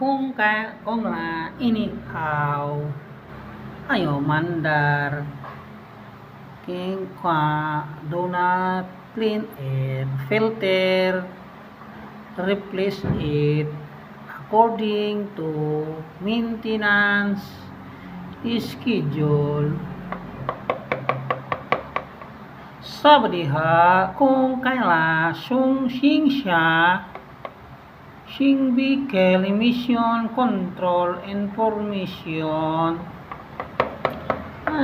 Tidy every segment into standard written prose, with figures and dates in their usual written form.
kung là ikaw ayaw mandar king do not clean it filter replace it according to maintenance schedule sabi diha kung kaila sing siya sing vehicle emission control information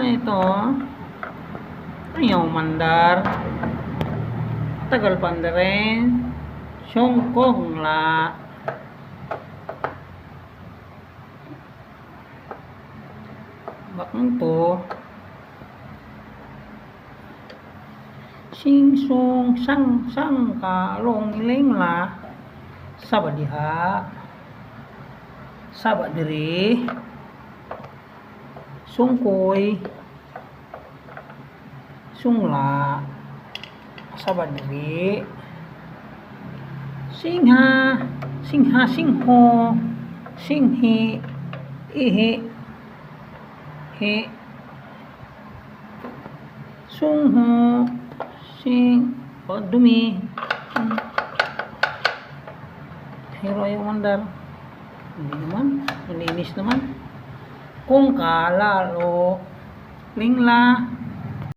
ito ayaw mandar tagal pandaren sungkong la bakang to sing sung sang ka long iling la sabat diha sabat diri sungkoy sungla sabat diri singha singho singhi ihi he sungho sing dumi hero yung mandar hindi naman malinis naman kung kalalo lingla